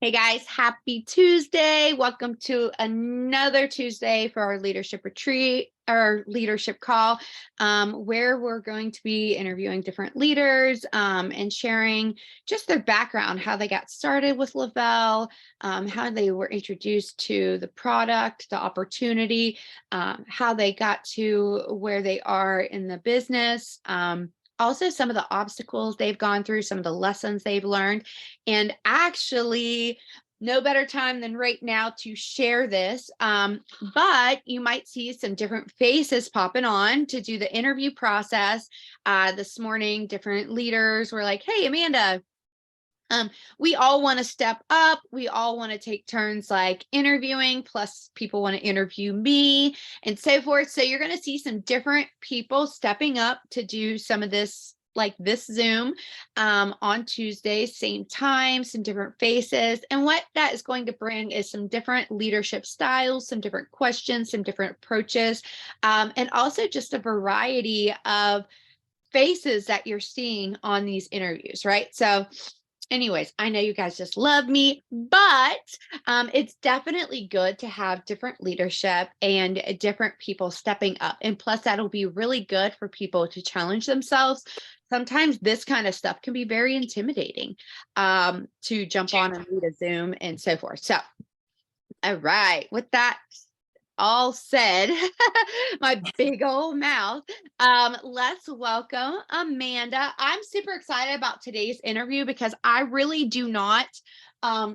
Hey guys, happy Tuesday. Welcome to another Tuesday for our leadership retreat, our leadership call, where we're going to be interviewing different leaders and sharing just their background, how they got started with Lavelle, how they were introduced to the product, the opportunity, how they got to where they are in the business. Also, some of the obstacles they've gone through, some of the lessons they've learned. And actually, no better time than right now to share this. But you might see some different faces popping on to do the interview process. This morning, different leaders were like, hey, Amanda, we all want to step up. We all want to take turns like interviewing, plus people want to interview me and so forth. So you're going to see some different people stepping up to do some of this, like this Zoom on Tuesday, same time, some different faces. And what that is going to bring is some different leadership styles, some different questions, some different approaches, and also just a variety of faces that you're seeing on these interviews, right? So anyways, I know you guys just love me, but it's definitely good to have different leadership and different people stepping up. And plus, that'll be really good for people to challenge themselves. Sometimes this kind of stuff can be very intimidating to jump on and lead a Zoom and so forth. So, all right, with that all said, my big old mouth. Let's welcome Amanda. I'm super excited about today's interview because I really do not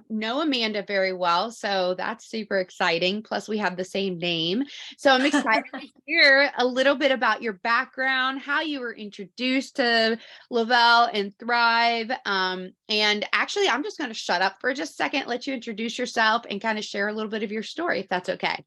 know Amanda very well. So that's super exciting. Plus, we have the same name. So I'm excited to hear a little bit about your background, how you were introduced to Lavelle and Thrive. And actually, I'm just going to shut up for just a second, let you introduce yourself and kind of share a little bit of your story, if that's okay.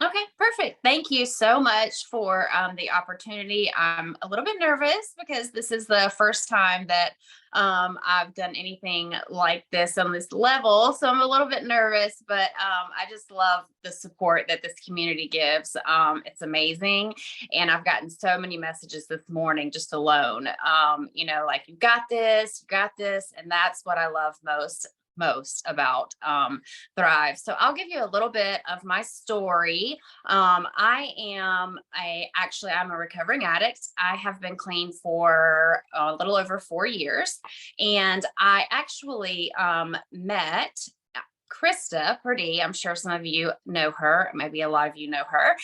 Okay, perfect. Thank you so much for the opportunity. I'm a little bit nervous because this is the first time that I've done anything like this on this level. So I'm a little bit nervous, but I just love the support that this community gives. It's amazing. And I've gotten so many messages this morning just alone, like you got this, you got this. And that's what I love most about Thrive. So I'll give you a little bit of my story. I'm a recovering addict. I have been clean for a little over 4 years. And I actually met Krista Purdy. I'm sure some of you know her, maybe a lot of you know her,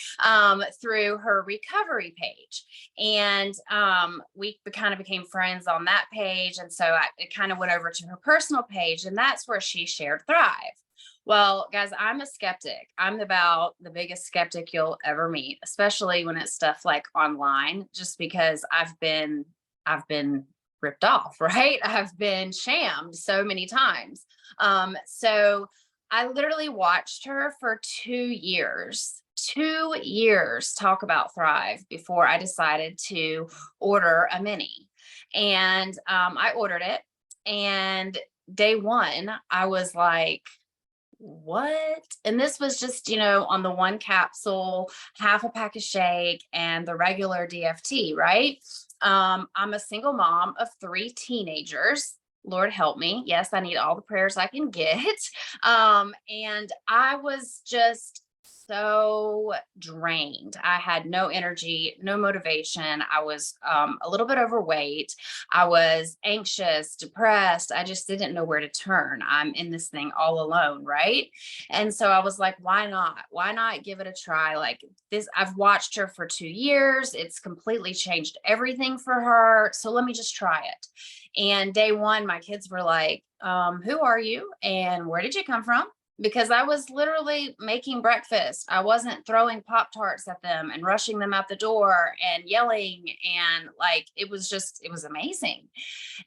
through her recovery page. And we kind of became friends on that page. And so it kind of went over to her personal page, and that's where she shared Thrive. Well, guys, I'm a skeptic. I'm about the biggest skeptic you'll ever meet, especially when it's stuff like online, just because I've been ripped off, right? I've been shammed so many times. So I literally watched her for 2 years talk about Thrive before I decided to order a mini. And I ordered it. And day one, I was like, what? And this was just, on the one capsule, half a pack of shake, and the regular DFT, right? I'm a single mom of 3 teenagers. Lord help me. Yes, I need all the prayers I can get. And I was just so drained. I had no energy, no motivation. I was a little bit overweight. I was anxious, depressed. I just didn't know where to turn. I'm in this thing all alone, right? And so I was like, why not? Why not give it a try? Like this, I've watched her for 2 years. It's completely changed everything for her. So let me just try it. And day one, my kids were like, who are you? And where did you come from? Because I was literally making breakfast. I wasn't throwing Pop-Tarts at them and rushing them out the door and yelling. And like, it was amazing.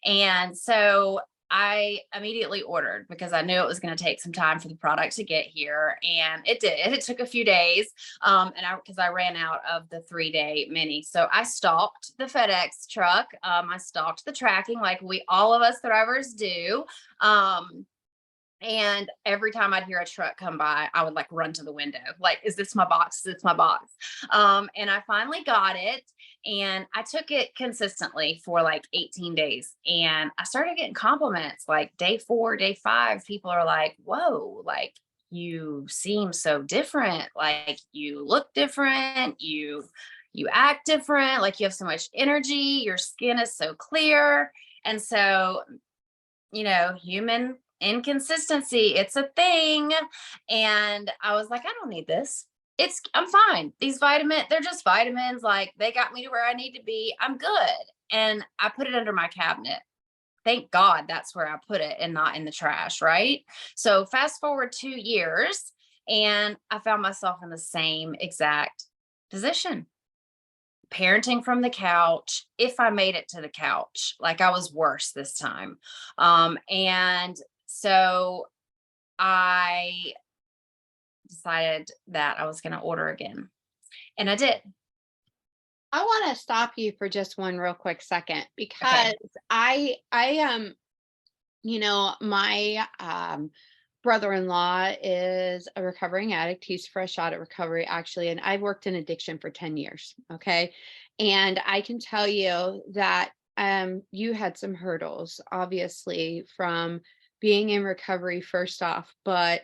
And so I immediately ordered because I knew it was going to take some time for the product to get here. And it did. It took a few days. Because I ran out of the 3-day mini. So I stalked the FedEx truck. I stalked the tracking like all of us Thrivers do. And every time I'd hear a truck come by, I would like run to the window. Like, is this my box? Is this my box? And I finally got it. And I took it consistently for like 18 days. And I started getting compliments like day 4, day 5. People are like, whoa, like you seem so different. Like you look different. You act different. Like you have so much energy. Your skin is so clear. And so, human inconsistency, it's a thing. And I was like, I don't need this. I'm fine. They're just vitamins. Like they got me to where I need to be. I'm good. And I put it under my cabinet. Thank God that's where I put it and not in the trash. Right. So fast forward 2 years and I found myself in the same exact position, parenting from the couch. If I made it to the couch, like I was worse this time. And so I decided that I was going to order again. And I did. I want to stop you for just one real quick second because Okay. my brother-in-law is a recovering addict. He's fresh out of recovery, actually, and I've worked in addiction for 10 years. Okay. And I can tell you that you had some hurdles, obviously, from being in recovery, first off. But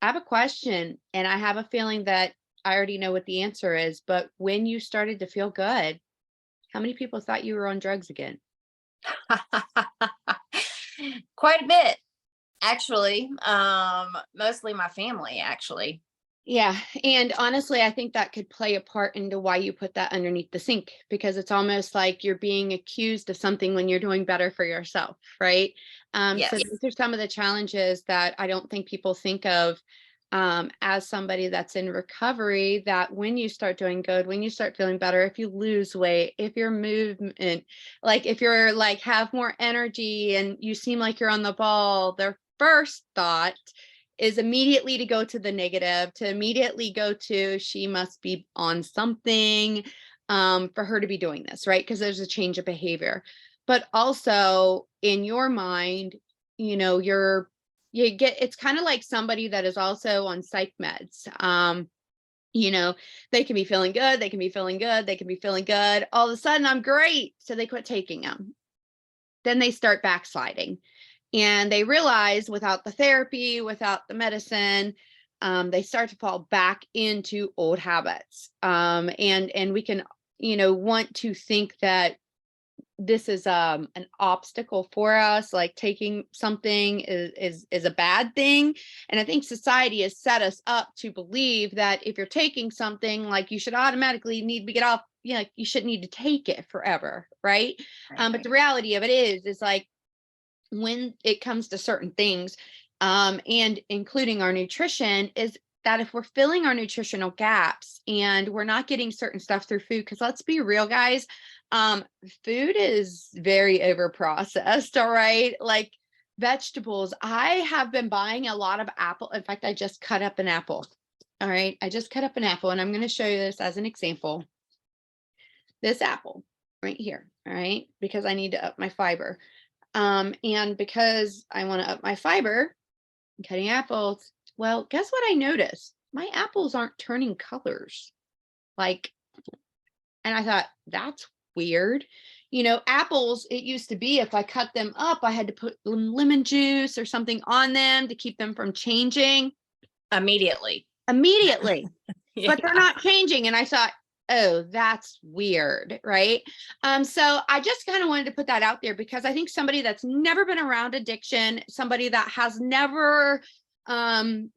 I have a question, and I have a feeling that I already know what the answer is. But when you started to feel good, how many people thought you were on drugs again? Quite a bit, actually. Mostly my family, actually. Yeah, and honestly, I think that could play a part into why you put that underneath the sink, because it's almost like you're being accused of something when you're doing better for yourself, right? So Yes. these are some of the challenges that I don't think people think of as somebody that's in recovery, that when you start doing good, when you start feeling better, if you lose weight, if your movement, like if you're like have more energy and you seem like you're on the ball, their first thought is immediately to go to the negative, to immediately go to she must be on something for her to be doing this, right? Because there's a change of behavior. But also in your mind, you get, it's kind of like somebody that is also on psych meds. You know, they can be feeling good, they can be feeling good, they can be feeling good. All of a sudden, I'm great. So they quit taking them. Then they start backsliding and they realize without the therapy, without the medicine, they start to fall back into old habits. And we can, want to think that this is an obstacle for us, like taking something is a bad thing. And I think society has set us up to believe that if you're taking something, like you should automatically need to get off, you shouldn't need to take it forever, right? But the Right. reality of it is like when it comes to certain things, and including our nutrition, is that if we're filling our nutritional gaps and we're not getting certain stuff through food, because let's be real, guys, food is very over processed. All right. Like vegetables, I have been buying a lot of apple. In fact, I just cut up an apple. All right. I just cut up an apple and I'm going to show you this as an example. This apple right here. All right. Because I need to up my fiber. And because I want to up my fiber, I'm cutting apples. Well, guess what I noticed? My apples aren't turning colors. Like, and I thought, that's weird. Apples, it used to be if I cut them up, I had to put lemon juice or something on them to keep them from changing Immediately. immediately. But they're Yeah. not changing. And I thought, oh, that's weird. Right. So I just kind of wanted to put that out there because I think somebody that's never been around addiction, somebody that has never been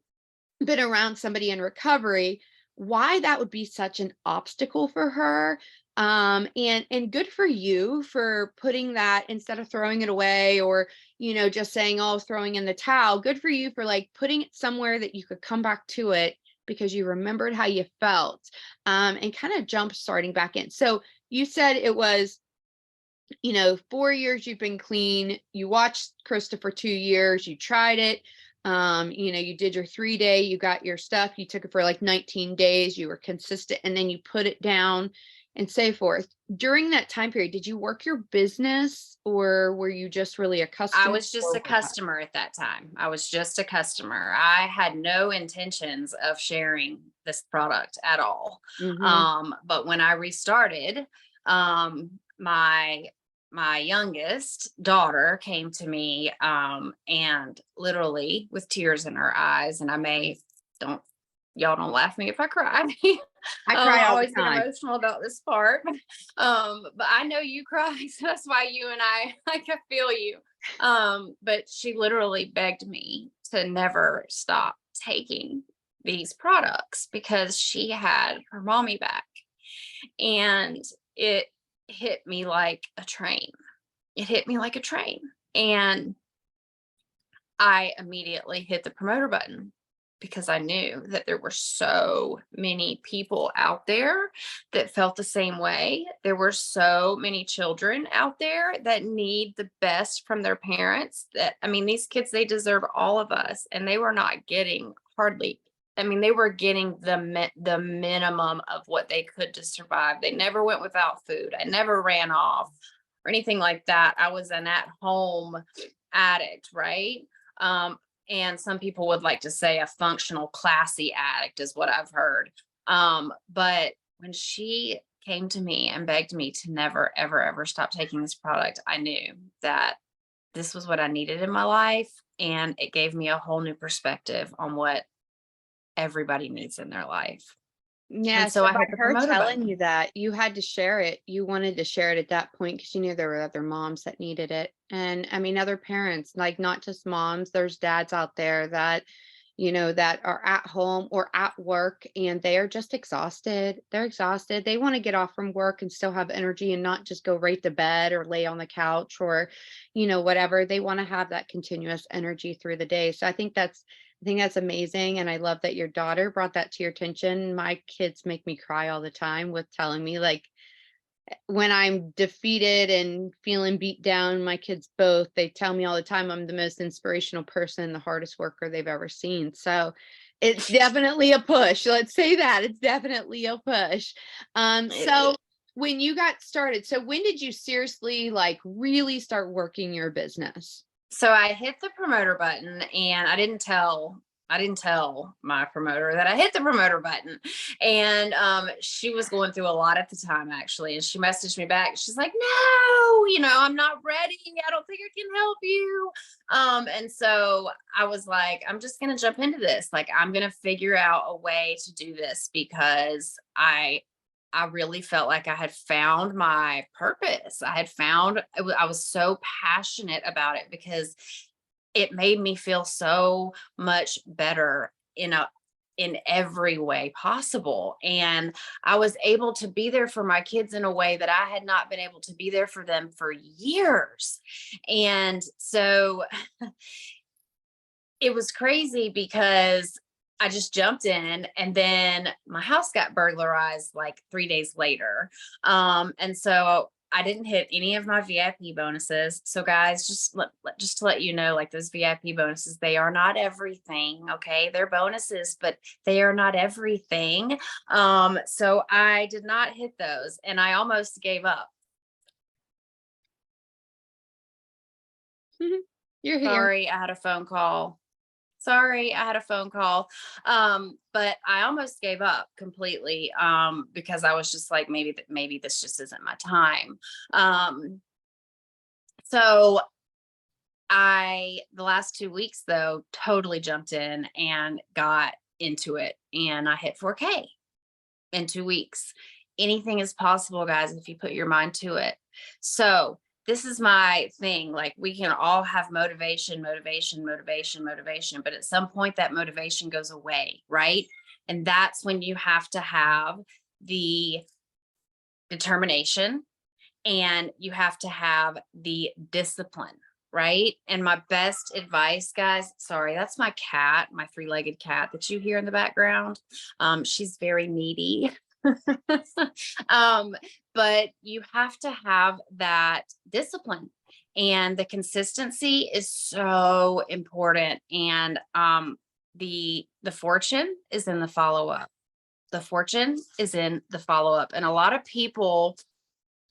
around somebody in recovery, why that would be such an obstacle for her. And good for you for putting that instead of throwing it away or, just saying, oh, throwing in the towel. Good for you for like putting it somewhere that you could come back to it because you remembered how you felt, and kind of jump starting back in. So you said it was, 4 years you've been clean. You watched Krista for 2 years. You tried it. You did your 3-day, you got your stuff, you took it for like 19 days, you were consistent, and then you put it down and so forth. During that time period, did you work your business or were you just really a I customer? was just a customer at that time. I was just a customer. I had no intentions of sharing this product at all. Mm-hmm. But when I restarted, My youngest daughter came to me, and literally with tears in her eyes, and don't y'all don't laugh at me if I cry. I I cry all the always get time. emotional about this part. But I know you cry, so that's why you and I like I feel you. But she literally begged me to never stop taking these products because she had her mommy back. And it hit me like a train. It hit me like a train. And I immediately hit the promoter button because I knew that there were so many people out there that felt the same way. There were so many children out there that need the best from their parents. That, I mean, these kids, they deserve all of us, and they were not getting hardly. I mean, they were getting the minimum of what they could to survive. They never went without food. I never ran off or anything like that. I was an at-home addict, right? Um, and some people would like to say a functional, classy addict is what I've heard. But when she came to me and begged me to never, ever, ever stop taking this product, I knew that this was what I needed in my life. And it gave me a whole new perspective on what everybody needs in their life. Yeah, And so so I by hit the her promoter telling button. you that, you had to share it. You wanted to share it at that point because you knew there were other moms that needed it. And I mean, other parents, like not just moms, there's dads out there that, that are at home or at work and they are just exhausted. They're exhausted. They want to get off from work and still have energy and not just go right to bed or lay on the couch or, whatever. They want to have that continuous energy through the day. So I think that's amazing. And I love that your daughter brought that to your attention. My kids make me cry all the time with telling me, like, when I'm defeated and feeling beat down, my kids both, they tell me all the time I'm the most inspirational person, the hardest worker they've ever seen. So it's definitely a push. Let's say that it's definitely a push. So when you got started, so when did you seriously like really start working your business? So I hit the promoter button, and I didn't tell my promoter that I hit the promoter button. And she was going through a lot at the time, actually. And she messaged me back. She's like, no, I'm not ready. I don't think I can help you. And so I was like, I'm just gonna jump into this. Like, I'm gonna figure out a way to do this because I really felt like I had found my purpose. I was so passionate about it because it made me feel so much better in every way possible. And I was able to be there for my kids in a way that I had not been able to be there for them for years. And so it was crazy because I just jumped in, and then my house got burglarized like 3 days later. And so I didn't hit any of my VIP bonuses. So guys, just to let you know, like those VIP bonuses, they are not everything. Okay. They're bonuses, but they are not everything. So I did not hit those, and I almost gave up. You're here. Sorry, I had a phone call. Sorry, I had a phone call. But I almost gave up completely, because I was just like, maybe this just isn't my time. Um, so the last 2 weeks though, totally jumped in and got into it, and I hit 4K in 2 weeks. Anything is possible, guys, if you put your mind to it. So this is my thing. Like, we can all have motivation, motivation, motivation, motivation, but at some point that motivation goes away, right? And that's when you have to have the determination, and you have to have the discipline, right? And my best advice, guys, sorry, that's my cat, my three-legged cat that you hear in the background. She's very needy. um, but you have to have that discipline, and the consistency is so important. And the fortune is in the follow-up. The fortune is in the follow-up. And a lot of people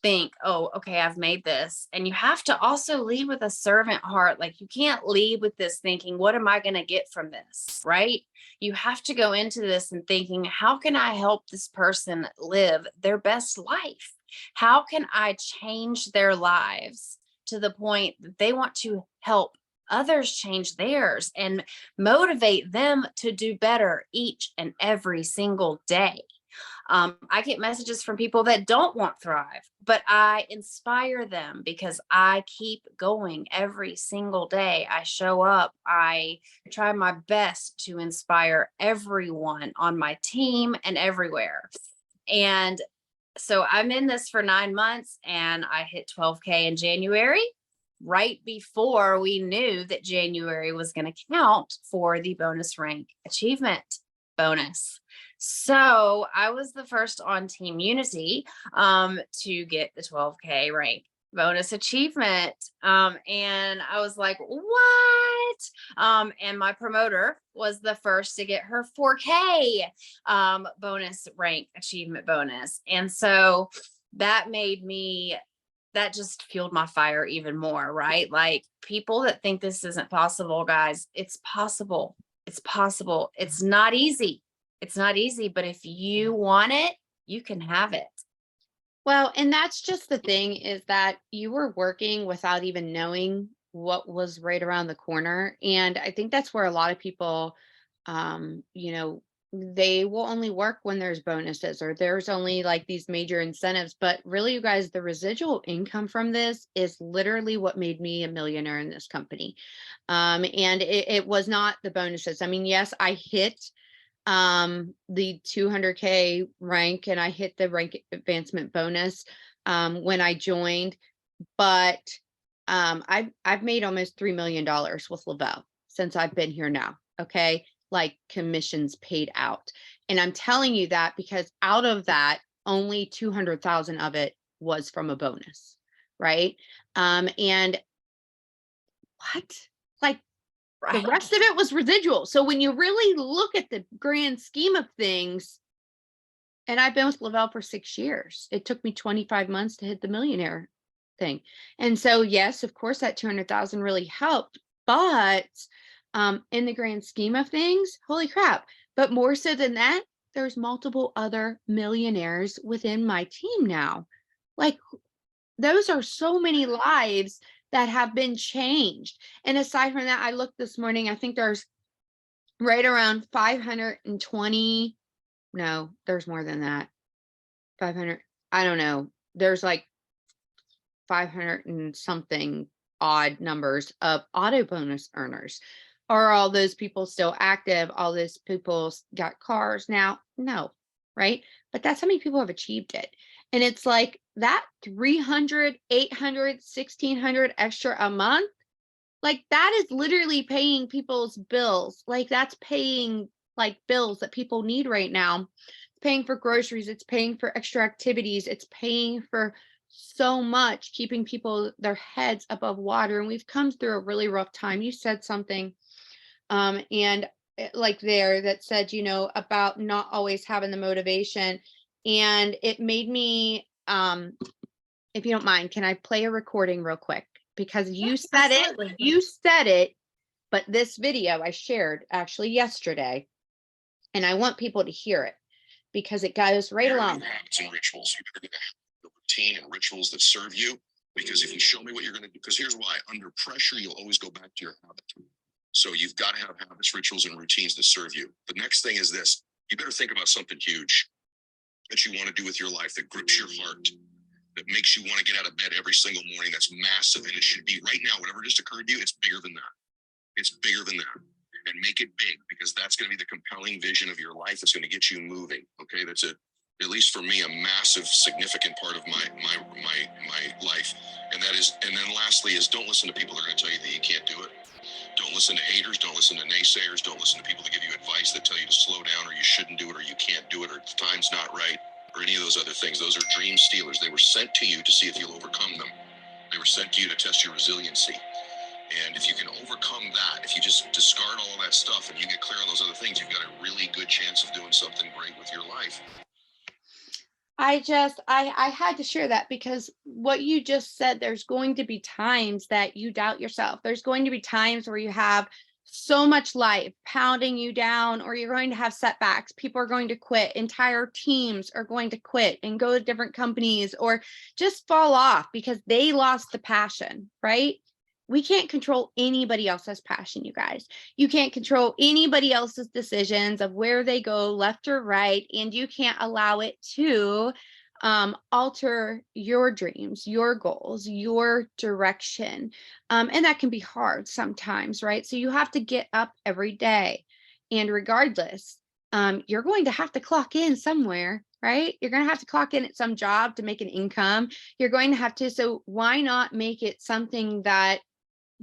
think, oh, okay, I've made this. And you have to also lead with a servant heart. Like you can't lead with this thinking, what am I going to get from this? Right. You have to go into this and thinking, how can I help this person live their best life? How can I change their lives to the point that they want to help others change theirs and motivate them to do better each and every single day? I get messages from people that don't want Thrive, but I inspire them because I keep going every single day. I show up. I try my best to inspire everyone on my team and everywhere. And so I'm in this for 9 months and I hit 12K in January, right before we knew that January was going to count for the bonus rank achievement bonus. So I was the first on Team Unity to get the 12K rank bonus achievement. And I was like, what? And my promoter was the first to get her 4K bonus rank achievement bonus. And so that made me, that just fueled my fire even more, right? Like people that think this isn't possible, guys, it's possible. It's possible. It's not easy. It's not easy, but if you want it, you can have it. Well, and that's just the thing is that you were working without even knowing what was right around the corner. And I think that's where a lot of people, you know, they will only work when there's bonuses or there's only like these major incentives. But really, you guys, the residual income from this is literally what made me a millionaire in this company. And it was not the bonuses. I mean, yes, I hit the 200K rank and I hit the rank advancement bonus when I joined, but I've made almost $3 million with Lavelle since I've been here now. Okay. Like commissions paid out. And I'm telling you that because out of that, only 200,000 of it was from a bonus. Right. And what? Like the Right. rest of it was residual. So when you really look at the grand scheme of things, and I've been with Lavelle for 6 years, it took me 25 months to hit the millionaire thing. And so, yes, of course, that 200,000 really helped. But in the grand scheme of things, holy crap. But more so than that, there's multiple other millionaires within my team now. Like those are so many lives that have been changed. And aside from that, I looked this morning, I think there's right around 520. No, there's more than that. 500. I don't know. There's like 500 and something odd numbers of auto bonus earners. Are all those people still active? All those people got cars now? No, right? But that's how many people have achieved it. And it's like that 300, 800, 1600 extra a month. Like that is literally paying people's bills. Like that's paying like bills that people need right now. It's paying for groceries, it's paying for extra activities, it's paying for so much, keeping people their heads above water. And we've come through a really rough time. You said something and like there that said, about not always having the motivation. And it made me if you don't mind, can I play a recording real quick? Because Yes, absolutely. you said it, but this video I shared actually yesterday, and I want people to hear it because it goes right along. Habits and rituals. You better have the routine and rituals that serve you. Because if you show me what you're going to do, because here's why: under pressure, you'll always go back to your habit. So you've got to have habits, rituals, and routines that serve you. The next thing is this: you better think about something huge that you want to do with your life that grips your heart, that makes you want to get out of bed every single morning. That's massive, and it should be right now. Whatever just occurred to you, it's bigger than that. It's bigger than that. And make it big, because that's going to be the compelling vision of your life. That's going to get you moving. Okay, that's at least for me, a massive, significant part of my life. And that is, and then lastly is, don't listen to people that are going to tell you that you can't do it. Don't listen to haters. Don't listen to naysayers. Don't listen to people that give you advice that tell you to slow down, or you shouldn't do it, or you can't do it, or the time's not right, or any of those other things. Those are dream stealers. They were sent to you to see if you'll overcome them. They were sent to you to test your resiliency. And if you can overcome that, if you just discard all of that stuff and you get clear on those other things, you've got a really good chance of doing something great with your life. I had to share that because what you just said, there's going to be times that you doubt yourself. There's going to be times where you have so much life pounding you down, or you're going to have setbacks. People are going to quit. Entire teams are going to quit and go to different companies or just fall off because they lost the passion, right? We can't control anybody else's passion, you guys. You can't control anybody else's decisions of where they go left or right, and you can't allow it to alter your dreams, your goals, your direction. And that can be hard sometimes, right? So you have to get up every day, and regardless, you're going to have to clock in somewhere, right? You're going to have to clock in at some job to make an income. You're going to have to, so why not make it something that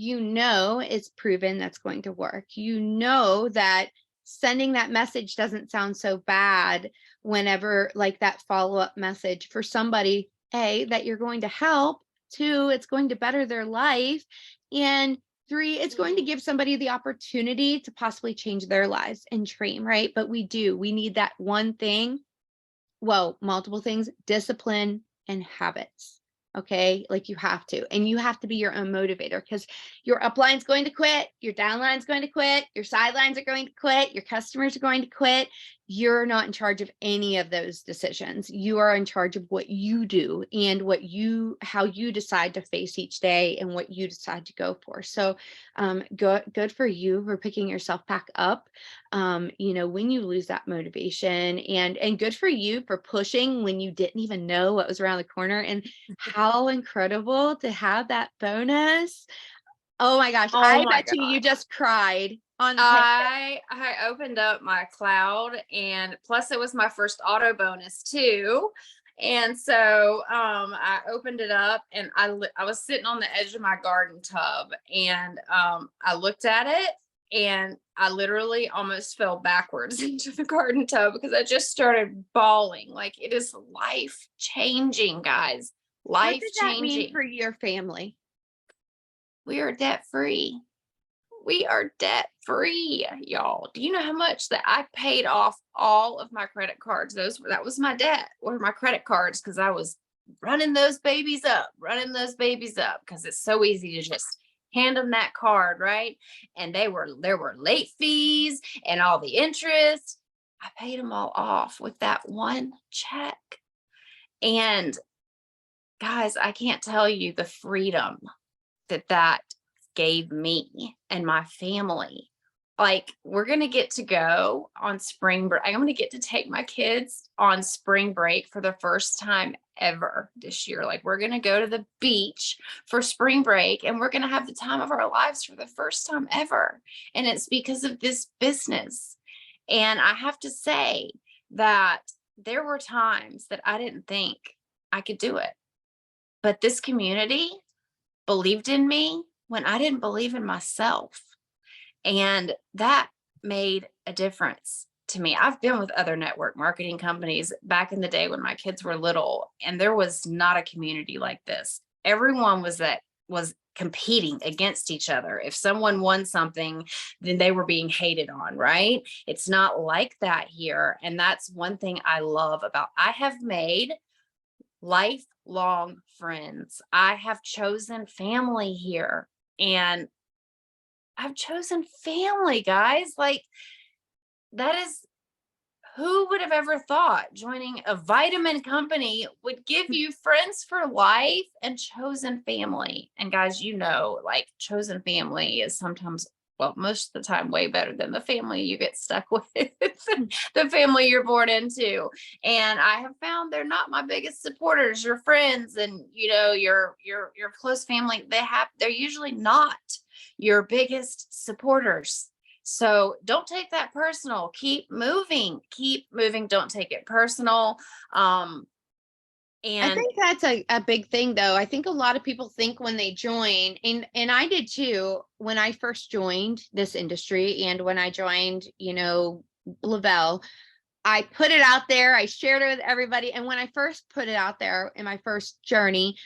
it's proven that's going to work. That sending that message doesn't sound so bad whenever, like, that follow-up message for somebody, A, that you're going to help, 2, it's going to better their life, and 3, it's going to give somebody the opportunity to possibly change their lives and dream, right? But we need that one thing, well, multiple things: discipline and habits. Okay. Like, you have to, and you have to be your own motivator, because your upline's going to quit, your downline's going to quit, your sidelines are going to quit, your customers are going to quit. You're not in charge of any of those decisions. You are in charge of what you do and how you decide to face each day and what you decide to go for. So good for you for picking yourself back up when you lose that motivation, and good for you for pushing when you didn't even know what was around the corner. And how incredible to have that bonus. Oh my gosh, Oh I my bet you God. just cried on the paycheck. I opened up my cloud, and plus it was my first auto bonus too. And so I opened it up, and I was sitting on the edge of my garden tub, and I looked at it, and I literally almost fell backwards into the garden tub because I just started bawling. Like, it is life changing, guys. What Life does that mean changing. for your family? We are debt free. We are debt free, y'all. Do you know how much that I paid off all of my credit cards? That was my debt, were my credit cards, because I was running those babies up, because it's so easy to just hand them that card, right? And there were late fees and all the interest. I paid them all off with that one check. And guys, I can't tell you the freedom that gave me and my family. Like, we're going to get to go on spring break. I'm going to get to take my kids on spring break for the first time ever this year. Like, we're going to go to the beach for spring break, and we're going to have the time of our lives for the first time ever. And it's because of this business. And I have to say that there were times that I didn't think I could do it. But this community believed in me when I didn't believe in myself. And that made a difference to me. I've been with other network marketing companies back in the day when my kids were little, and there was not a community like this. Everyone was competing against each other. If someone won something, then they were being hated on, right? It's not like that here. And that's one thing I love about, I have made lifelong friends. I have chosen family here, and I've chosen family, guys. Like, that is, who would have ever thought joining a vitamin company would give you friends for life and chosen family? And guys, like, chosen family is sometimes, well, most of the time, way better than the family you get stuck with, the family you're born into. And I have found they're not my biggest supporters. Your friends and your close family, they're usually not your biggest supporters. So don't take that personal. Keep moving. Don't take it personal. I And think that's a big thing, though. I think a lot of people think when they join, and I did too, when I first joined this industry, and when I joined, Lavelle, I put it out there, I shared it with everybody. And when I first put it out there in my first journey,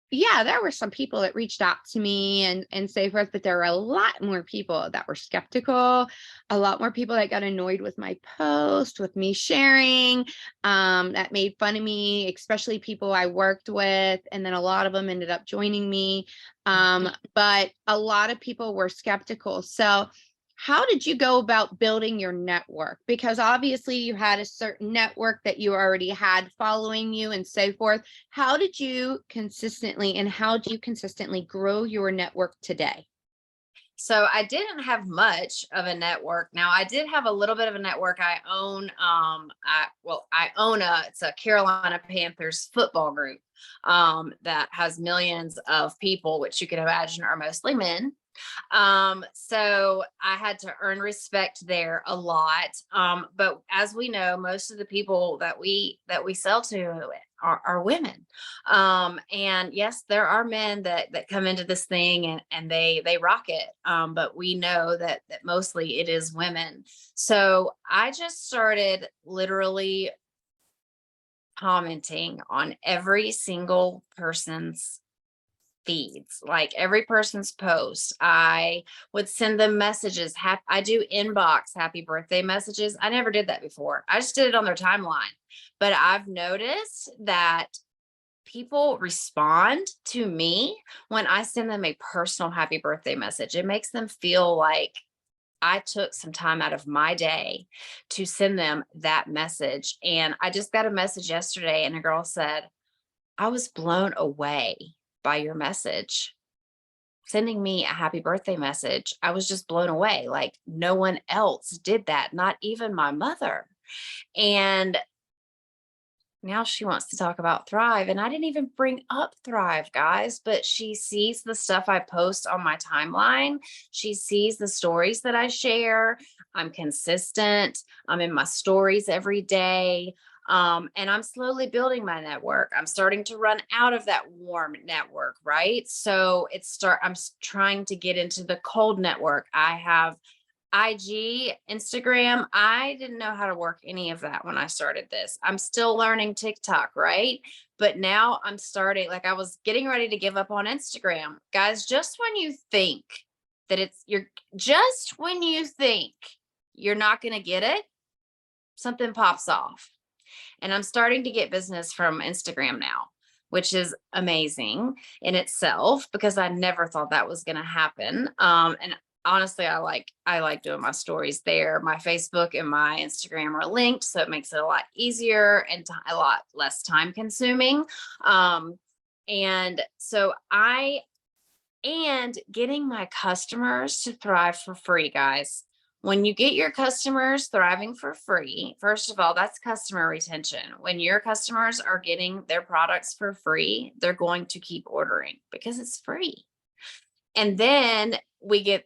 yeah, there were some people that reached out to me and so forth, but there were a lot more people that were skeptical, a lot more people that got annoyed with my post, with me sharing, that made fun of me, especially people I worked with, and then a lot of them ended up joining me. But a lot of people were skeptical. So how did you go about building your network? Because obviously you had a certain network that you already had following you and so forth. How did you consistently and how do you consistently grow your network today? So I didn't have much of a network. Now I did have a little bit of a network. I own I own it's a Carolina Panthers football group that has millions of people, which you can imagine are mostly men. So I had to earn respect there a lot. But as we know, most of the people that we sell to are women. And yes, there are men that come into this thing and they rock it. But we know that mostly it is women. So I just started literally commenting on every single person's feeds, like every person's post. I would send them messages. I do inbox happy birthday messages. I never did that before. I just did it on their timeline. But I've noticed that people respond to me when I send them a personal happy birthday message. It makes them feel like I took some time out of my day to send them that message. And I just got a message yesterday, and a girl said, I was blown away by your message. Sending me a happy birthday message. I was just blown away. Like no one else did that, not even my mother. And now she wants to talk about Thrive. And I didn't even bring up Thrive, guys, but she sees the stuff I post on my timeline. She sees the stories that I share. I'm consistent. I'm in my stories every day. And I'm slowly building my network. I'm starting to run out of that warm network, right? So I'm trying to get into the cold network. I have IG, Instagram. I didn't know how to work any of that when I started this. I'm still learning TikTok, right? But now I'm starting, like I was getting ready to give up on Instagram. Guys, just when you think just when you think you're not going to get it, something pops off. And I'm starting to get business from Instagram now, which is amazing in itself because I never thought that was going to happen. And honestly, I like doing my stories there. My Facebook and my Instagram are linked, so it makes it a lot easier and a lot less time consuming. And so getting my customers to thrive for free, guys. When you get your customers thriving for free, first of all, that's customer retention. When your customers are getting their products for free, they're going to keep ordering because it's free. And then we get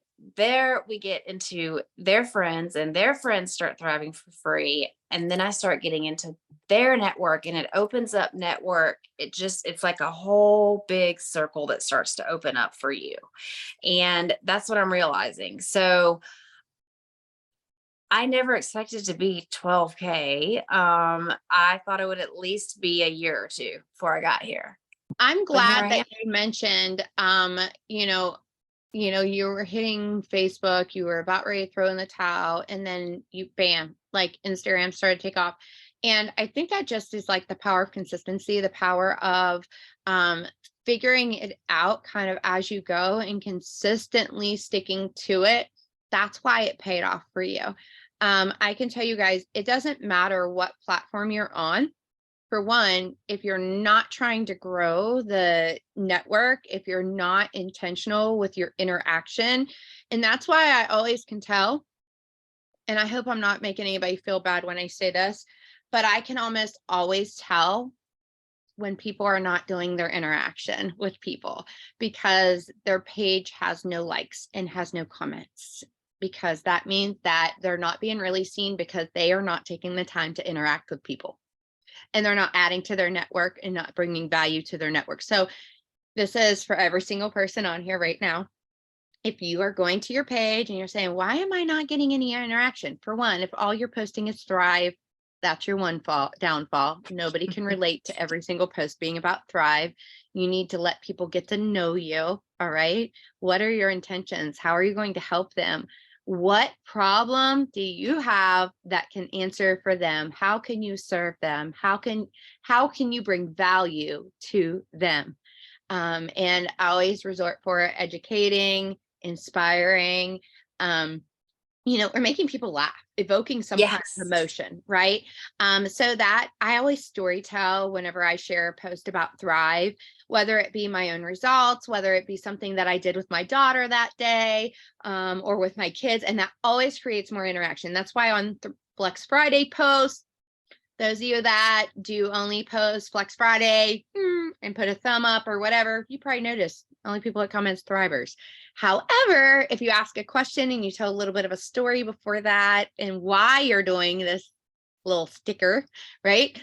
into their friends, and their friends start thriving for free. And then I start getting into their network, and it opens up network. It's like a whole big circle that starts to open up for you. And that's what I'm realizing. So I never expected to be 12K. I thought it would at least be a year or two before I got here. I'm But here glad I that am. you mentioned, you were hitting Facebook, you were about ready to throw in the towel, and then you bam, like Instagram started to take off. And I think that just is like the power of consistency, the power of figuring it out kind of as you go and consistently sticking to it. That's why it paid off for you. I can tell you guys, it doesn't matter what platform you're on. For one, if you're not trying to grow the network, if you're not intentional with your interaction, and that's why I always can tell, and I hope I'm not making anybody feel bad when I say this, but I can almost always tell when people are not doing their interaction with people because their page has no likes and has no comments, because that means that they're not being really seen because they are not taking the time to interact with people. And they're not adding to their network and not bringing value to their network. So this is for every single person on here right now. If you are going to your page and you're saying, why am I not getting any interaction? For one, if all you're posting is Thrive, That's your one downfall. Nobody can relate to every single post being about Thrive. You need to let people get to know you. All right. What are your intentions? How are you going to help them? What problem do you have that can answer for them? How can you serve them? How can you bring value to them? And I always resort for educating, inspiring, or making people laugh, evoking some kind of Yes. emotion, right? So that I always story tell whenever I share a post about Thrive, whether it be my own results, whether it be something that I did with my daughter that day, or with my kids, and that always creates more interaction. That's why on the Flex Friday post, those of you that do only post Flex Friday and put a thumb up or whatever, you probably notice only people that comments Thrivers. However, if you ask a question and you tell a little bit of a story before that and why you're doing this little sticker, right?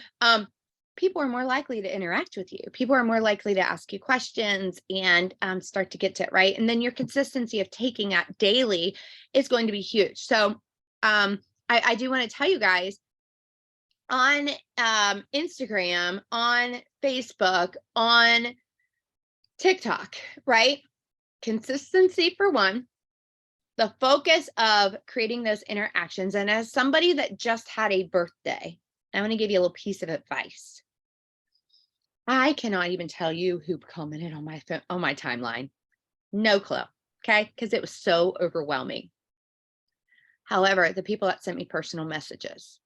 People are more likely to interact with you. People are more likely to ask you questions and start to get to it, right? And then your consistency of taking that daily is going to be huge. So I do want to tell you guys, on Instagram, on Facebook, on TikTok, right? Consistency for one, the focus of creating those interactions. And as somebody that just had a birthday, I want to give you a little piece of advice. I cannot even tell you who commented on my phone, on my timeline. No clue. Okay. Because it was so overwhelming. However, the people that sent me personal messages.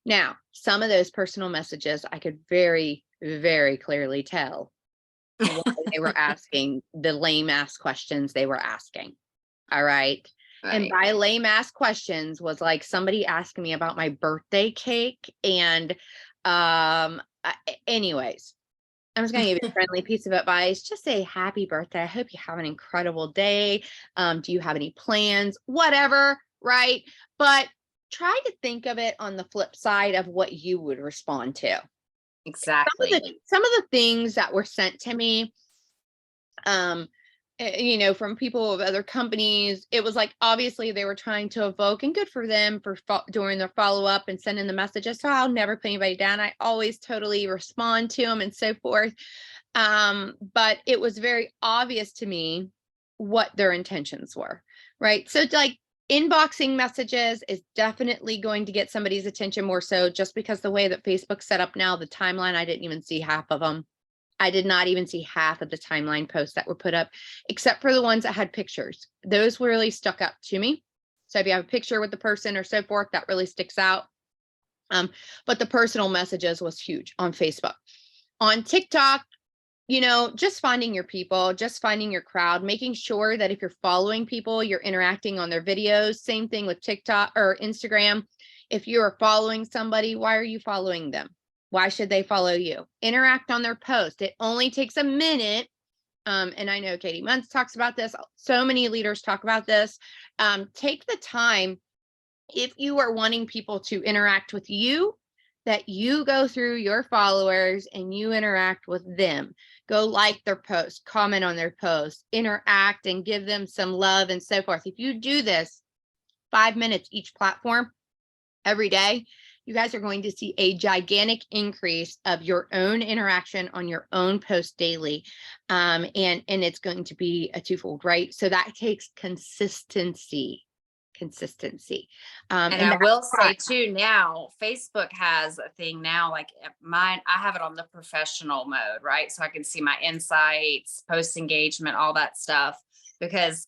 Now, some of those personal messages, I could very, very clearly tell why they were asking the lame ass questions they were asking. All right. And by lame ass questions was like somebody asking me about my birthday cake. And anyways, I was going to give you a friendly piece of advice. Just say happy birthday. I hope you have an incredible day. Do you have any plans? Whatever. Right. But try to think of it on the flip side of what you would respond to. Exactly. Some of the things that were sent to me, from people of other companies, it was like, obviously they were trying to evoke, and good for them for doing their follow-up and sending the messages. So I'll never put anybody down. I always totally respond to them and so forth. But it was very obvious to me what their intentions were, right? So like, inboxing messages is definitely going to get somebody's attention more so, just because the way that Facebook's set up now, the timeline, I didn't even see half of them. I did not even see half of the timeline posts that were put up, except for the ones that had pictures. Those really stuck out to me. So if you have a picture with the person or so forth, that really sticks out. But the personal messages was huge on Facebook. On TikTok, just finding your people, just finding your crowd, making sure that if you're following people, you're interacting on their videos. Same thing with TikTok or Instagram. If you are following somebody, why are you following them? Why should they follow you? Interact on their post. It only takes a minute. And I know Katie Muntz talks about this. So many leaders talk about this. Take the time, if you are wanting people to interact with you, that you go through your followers and you interact with them. Go like their posts, comment on their posts, interact and give them some love and so forth. If you do this 5 minutes each platform every day, you guys are going to see a gigantic increase of your own interaction on your own post daily. And it's going to be a twofold, right? So that takes consistency. And I will say too, now Facebook has a thing now, like mine, I have it on the professional mode, right? So I can see my insights, post engagement, all that stuff, because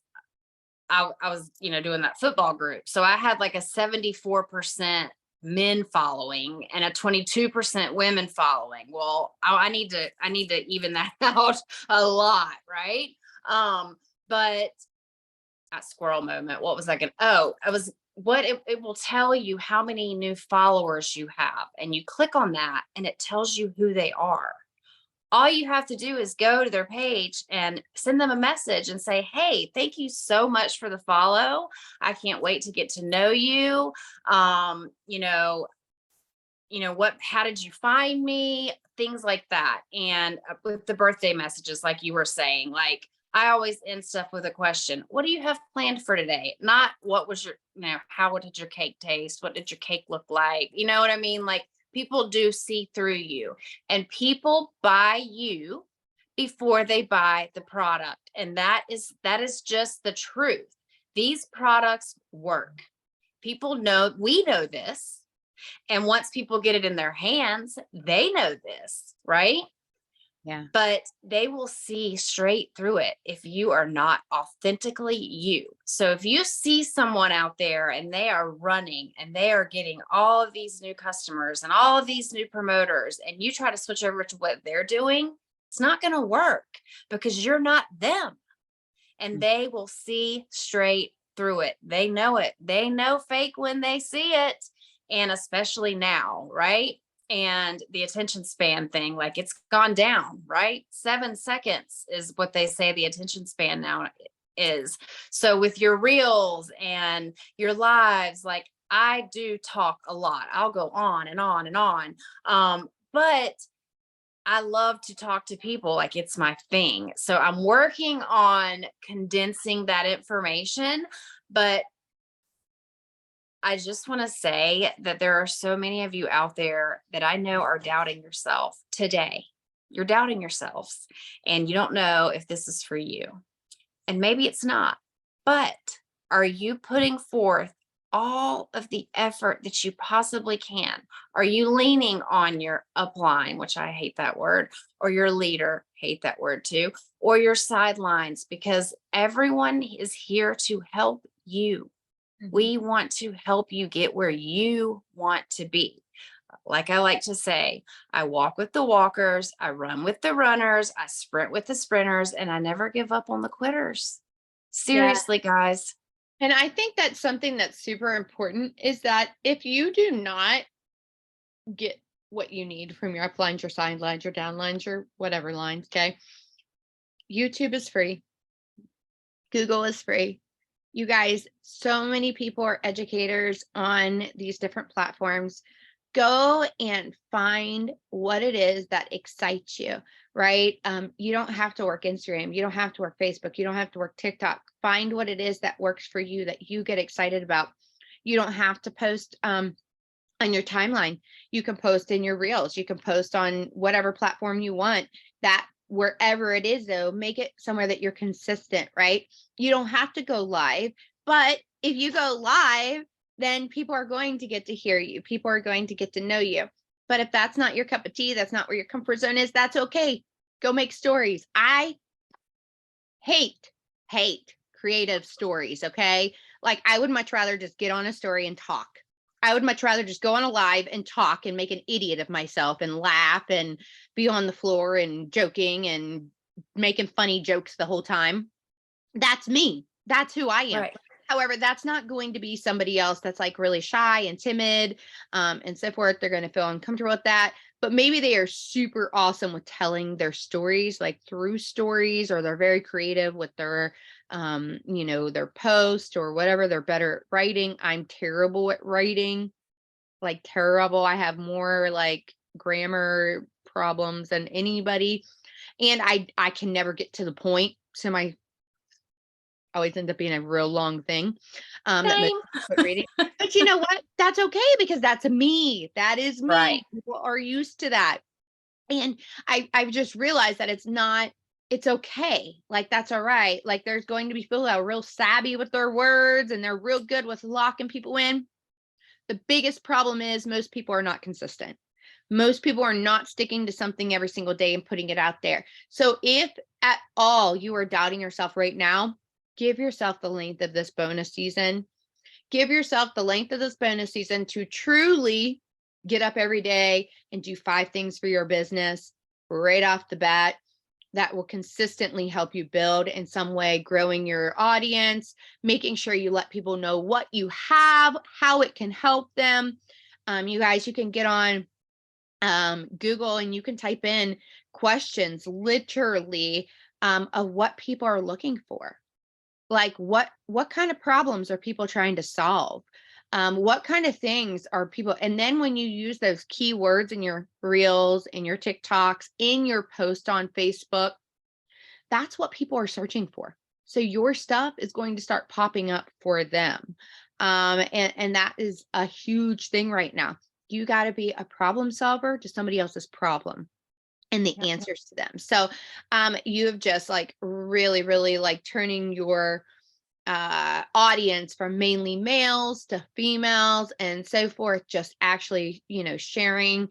I was, doing that football group. So I had like a 74% men following and a 22% women following. Well, I need to even that out a lot, right? But that squirrel moment, what was I going? Oh, I was what it will tell you how many new followers you have, and you click on that and it tells you who they are. All you have to do is go to their page and send them a message and say, hey, thank you so much for the follow. I can't wait to get to know you. How did you find me? Things like that. And with the birthday messages, like you were saying, like, I always end stuff with a question. What do you have planned for today? Not what was your, how did your cake taste? What did your cake look like? You know what I mean? Like, people do see through you, and people buy you before they buy the product. And that is just the truth. These products work. People know, we know this. And once people get it in their hands, they know this, right? Yeah. But they will see straight through it if you are not authentically you. So if you see someone out there and they are running and they are getting all of these new customers and all of these new promoters, and you try to switch over to what they're doing, it's not going to work, because you're not them. And they will see straight through it. They know it. They know fake when they see it. And especially now, right? And the attention span thing, like, it's gone down, right? 7 seconds is what they say the attention span now is. So with your reels and your lives, like, I do talk a lot. I'll go on and on and on. But I love to talk to people, like, it's my thing. So I'm working on condensing that information, but I just want to say that there are so many of you out there that I know are doubting yourself today. You're doubting yourselves, and you don't know if this is for you. And maybe it's not, but are you putting forth all of the effort that you possibly can? Are you leaning on your upline, which I hate that word, or your leader, hate that word too, or your sidelines? Because everyone is here to help you. We want to help you get where you want to be. Like I like to say, I walk with the walkers, I run with the runners, I sprint with the sprinters, and I never give up on the quitters. Seriously, guys. And I think that's something that's super important, is that if you do not get what you need from your uplines, your sidelines, your downlines, your whatever lines, okay? YouTube is free. Google is free. You guys, so many people are educators on these different platforms. Go and find what it is that excites you, right? You don't have to work Instagram. You don't have to work Facebook. You don't have to work TikTok. Find what it is that works for you, that you get excited about. You don't have to post on your timeline. You can post in your reels. You can post on whatever platform you want. That wherever it is, though, make it somewhere that you're consistent, right? You don't have to go live, but if you go live, then people are going to get to hear you. People are going to get to know you. But if that's not your cup of tea, that's not where your comfort zone is, that's okay. Go make stories. I hate creative stories, okay? Like, I would much rather just get on a story and talk. I would much rather just go on a live and talk and make an idiot of myself and laugh and be on the floor and joking and making funny jokes the whole time. That's me. That's who I am. Right. However, that's not going to be somebody else that's like really shy and timid and so forth. They're going to feel uncomfortable with that. But maybe they are super awesome with telling their stories, like through stories, or they're very creative with their their post or whatever. They're better at writing. I'm terrible at writing, like terrible. I have more like grammar problems than anybody. And I can never get to the point. So my always ends up being a real long thing that most Same. people quit reading. But you know what? That's okay, because that's me. That is me. Right. People are used to that. And I've just realized that it's okay. Like, that's all right. Like, there's going to be people that are real savvy with their words and they're real good with locking people in. The biggest problem is most people are not consistent. Most people are not sticking to something every single day and putting it out there. So if at all you are doubting yourself right now, give yourself the length of this bonus season. Give yourself the length of this bonus season to truly get up every day and do 5 things for your business right off the bat that will consistently help you build in some way, growing your audience, making sure you let people know what you have, how it can help them. You guys, you can get on Google and you can type in questions literally of what people are looking for. Like, what kind of problems are people trying to solve? What kind of things are people? And then when you use those keywords in your reels, in your TikToks, in your post on Facebook, That's what people are searching for. So your stuff is going to start popping up for them. And that is a huge thing right now. You got to be a problem solver to somebody else's problem and the Yep. answers to them. So you have just like really, really like turning your audience from mainly males to females and so forth, just actually, sharing,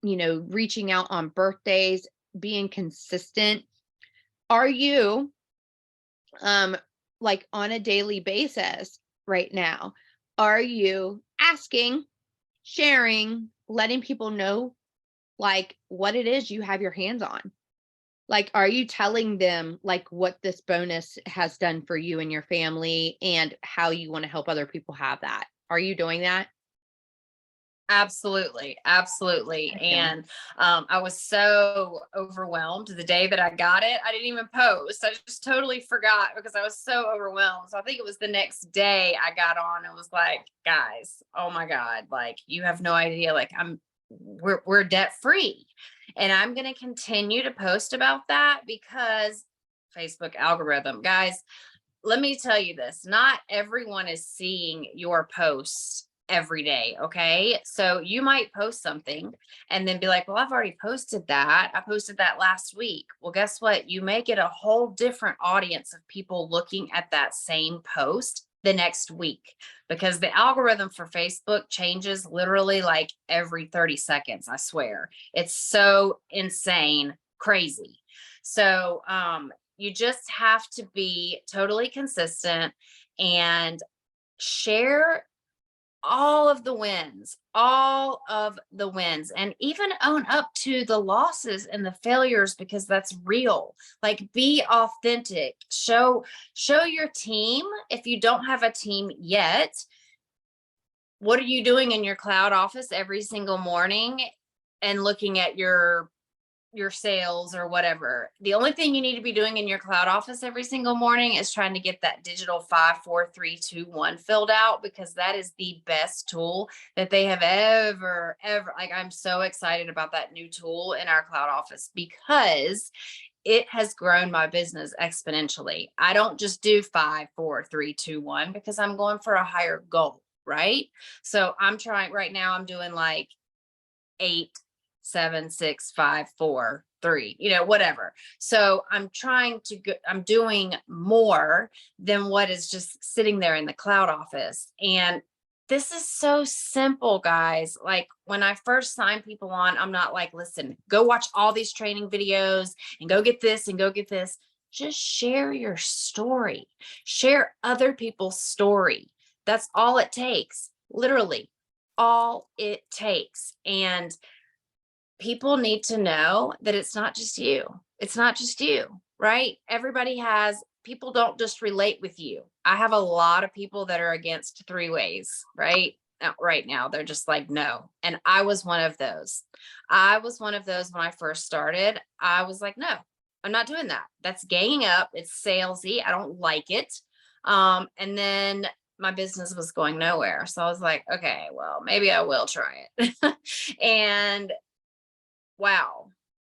reaching out on birthdays, being consistent. Are you like on a daily basis right now? Are you asking, sharing, letting people know like what it is you have your hands on? Like, are you telling them like what this bonus has done for you and your family and how you want to help other people have that? Are you doing that? Absolutely, absolutely. Okay. And I was so overwhelmed the day that I got it. I didn't even post. I just totally forgot because I was so overwhelmed. So I think it was the next day I got on and was like, guys, oh my God, like you have no idea. Like we're debt free. And I'm gonna continue to post about that because Facebook algorithm, guys, let me tell you this, not everyone is seeing your posts every day. Okay. So you might post something and then be like, well, I've already posted that. I posted that last week. Well, guess what? You may get a whole different audience of people looking at that same post the next week because the algorithm for Facebook changes literally like every 30 seconds. I swear. It's so insane, crazy. So, you just have to be totally consistent and share all of the wins, and even own up to the losses and the failures because that's real. Like be authentic. Show your team. If you don't have a team yet, what are you doing in your cloud office every single morning and looking at your sales or whatever? The only thing you need to be doing in your cloud office every single morning is trying to get that digital 5, 4, 3, 2, 1 filled out because that is the best tool that they have ever like I'm so excited about that new tool in our cloud office because it has grown my business exponentially. I don't just do 5, 4, 3, 2, 1 because I'm going for a higher goal, right? So I'm trying right now, I'm doing like 8, 7, 6, 5, 4, 3, whatever. So I'm trying to I'm doing more than what is just sitting there in the cloud office. And this is so simple, guys. Like when I first sign people on, I'm not like, listen, go watch all these training videos and go get this and go get this. Just share your story, share other people's story. That's all it takes. Literally all it takes. And people need to know that it's not just you. It's not just you, right? People don't just relate with you. I have a lot of people that are against three ways, right? Right now, they're just like, no. And I was one of those. I was one of those when I first started. I was like, no, I'm not doing that. That's ganging up. It's salesy. I don't like it. And then my business was going nowhere. So I was like, okay, well, maybe I will try it. And wow,